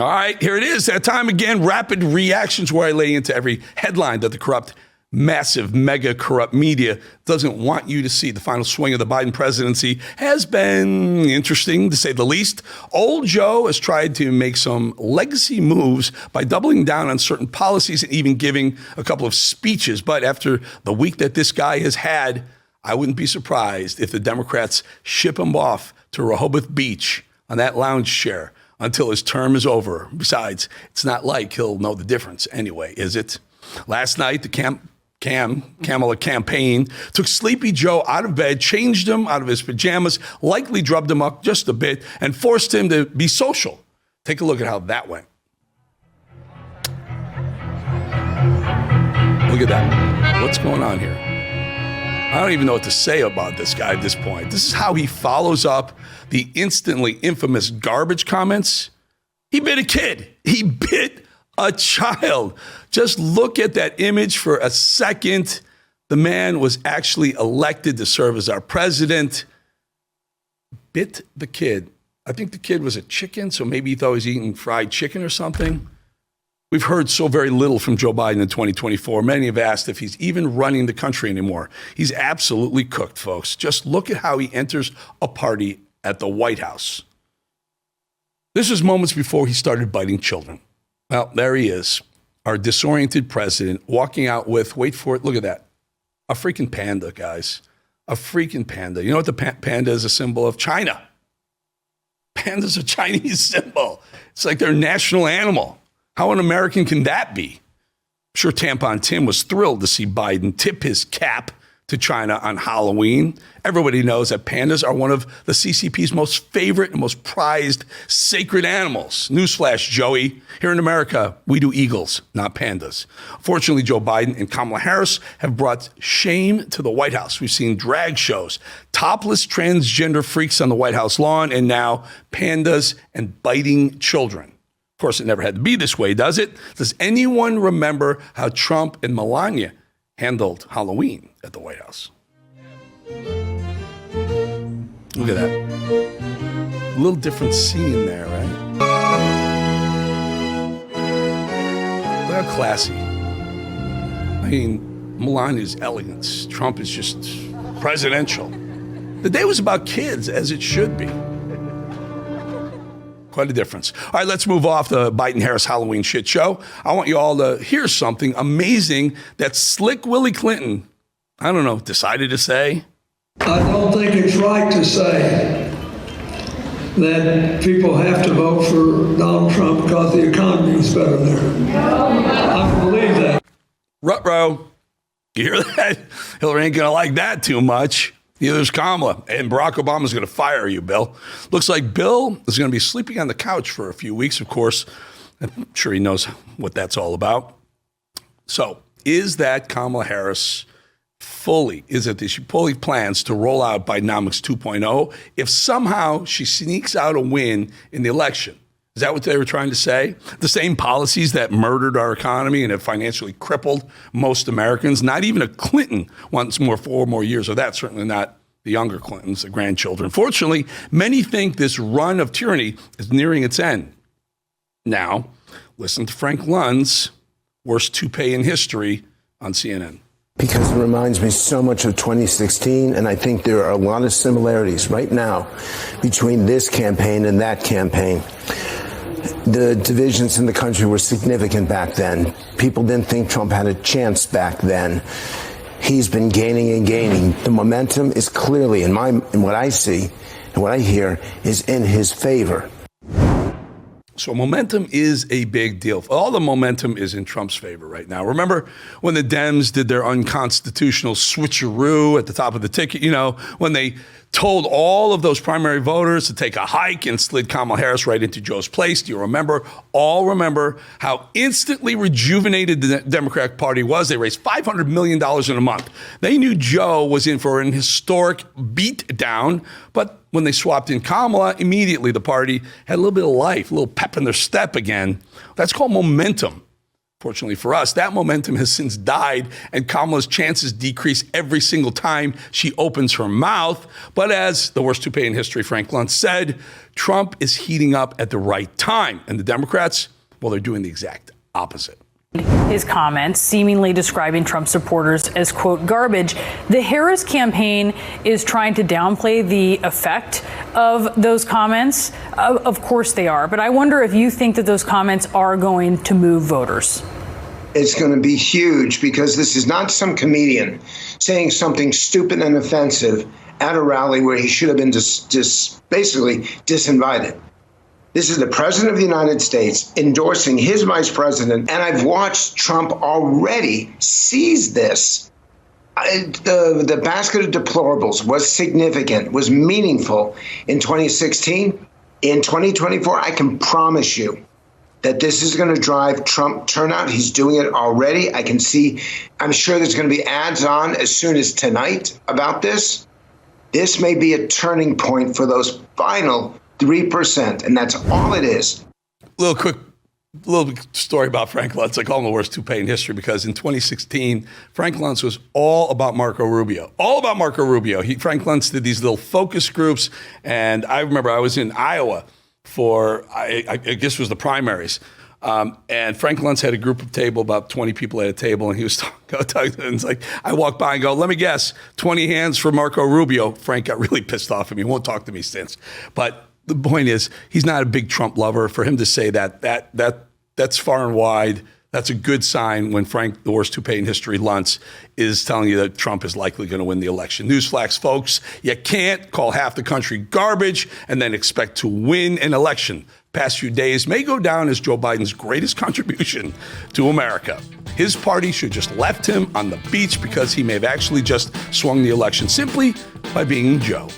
All right, here it is. That time again, rapid reactions where I lay into every headline that the corrupt, massive, mega corrupt media doesn't want you to see. The final swing of the Biden presidency has been interesting, to say the least. Old Joe has tried to make some legacy moves by doubling down on certain policies and even giving a couple of speeches. But after the week that this guy has had, I wouldn't be surprised if the Democrats ship him off to Rehoboth Beach on that lounge chair until his term is over. Besides, it's not like he'll know the difference anyway, is it? Last night, the Kamala campaign took Sleepy Joe out of bed, changed him out of his pajamas, likely drubbed him up just a bit, and forced him to be social. Take a look at how that went. Look at that. What's going on here? I don't even know what to say about this guy at this point. This is how he follows up the instantly infamous garbage comments. He bit a kid. He bit a child. Just look at that image for a second. The man was actually elected to serve as our president. Bit the kid. I think the kid was a chicken, so maybe he thought he was eating fried chicken or something. We've heard so very little from Joe Biden in 2024. Many have asked if he's even running the country anymore. He's absolutely cooked, folks. Just look at how he enters a party at the White House. This was moments before he started biting children. Well, there he is, our disoriented president, walking out with, wait for it, look at that, a freaking panda, guys. A freaking panda. You know what the panda is a symbol of? China. Panda's a Chinese symbol. It's like their national animal. How un-American can that be? I'm sure Tampon Tim was thrilled to see Biden tip his cap to China on Halloween. Everybody knows that pandas are one of the CCP's most favorite and most prized sacred animals. Newsflash, Joey. Here in America, we do eagles, not pandas. Fortunately, Joe Biden and Kamala Harris have brought shame to the White House. We've seen drag shows, topless transgender freaks on the White House lawn, and now pandas and biting children. Of course, it never had to be this way, does it? Does anyone remember how Trump and Melania handled Halloween at the White House? Look at that. A little different scene there, right? Look how classy. I mean, Melania's elegance. Trump is just presidential. The day was about kids, as it should be. Quite a difference. All right, let's move off the Biden-Harris Halloween shit show. I want you all to hear something amazing that Slick Willie Clinton, I don't know, decided to say. I don't think it's right to say that people have to vote for Donald Trump because the economy is better there. I don't believe that. Ruh-roh. You hear that? Hillary ain't going to like that too much. Neither is Kamala. And Barack Obama's going to fire you, Bill. Looks like Bill is going to be sleeping on the couch for a few weeks, of course. I'm sure he knows what that's all about. So is that Kamala Harris fully plans to roll out Bidenomics 2.0 if somehow she sneaks out a win in the election? Is that what they were trying to say? The same policies that murdered our economy and have financially crippled most Americans. Not even a Clinton wants 4 more years of that. Certainly not the younger Clintons, the grandchildren. Fortunately, many think this run of tyranny is nearing its end. Now, listen to Frank Lunn's worst toupee in history on CNN. Because it reminds me so much of 2016, and I think there are a lot of similarities right now between this campaign and that campaign. The divisions in the country were significant back then. People didn't think Trump had a chance back then. He's been gaining and gaining. The momentum is clearly, in what I see and what I hear, is in his favor. So momentum is a big deal. All the momentum is in Trump's favor right now. Remember when the Dems did their unconstitutional switcheroo at the top of the ticket, when they told all of those primary voters to take a hike and slid Kamala Harris right into Joe's place? Do you remember? All remember how instantly rejuvenated the Democratic Party was. They raised $500 million in a month. They knew Joe was in for an historic beatdown, but when they swapped in Kamala, immediately the party had a little bit of life, a little pep in their step again. That's called momentum. Fortunately for us, that momentum has since died, and Kamala's chances decrease every single time she opens her mouth. But as the worst toupee in history, Frank Luntz, said, Trump is heating up at the right time. And the Democrats, well, they're doing the exact opposite. His comments seemingly describing Trump supporters as, quote, garbage. The Harris campaign is trying to downplay the effect of those comments. Of course they are. But I wonder if you think that those comments are going to move voters. It's going to be huge, because this is not some comedian saying something stupid and offensive at a rally where he should have been basically disinvited. This is the president of the United States endorsing his vice president, and I've watched Trump already seize this. The basket of deplorables was significant, was meaningful in 2016. In 2024, I can promise you that this is going to drive Trump turnout. He's doing it already. I'm sure there's going to be ads on as soon as tonight about this. This may be a turning point for those final 3%, and that's all it is. Little story about Frank Luntz. I call him the worst toupee in history, because in 2016, Frank Luntz was all about Marco Rubio. Frank Luntz did these little focus groups, and I remember I was in Iowa for, I guess it was the primaries, and Frank Luntz had a group of table, about 20 people at a table, and he was talking, and it's like, I walked by and go, let me guess, 20 hands for Marco Rubio. Frank got really pissed off at me. He won't talk to me since. But the point is, he's not a big Trump lover. For him to say that's far and wide. That's a good sign when Frank, the worst toupee in history, Luntz, is telling you that Trump is likely going to win the election. Newsflash, folks, you can't call half the country garbage and then expect to win an election. Past few days may go down as Joe Biden's greatest contribution to America. His party should just left him on the beach, because he may have actually just swung the election simply by being Joe.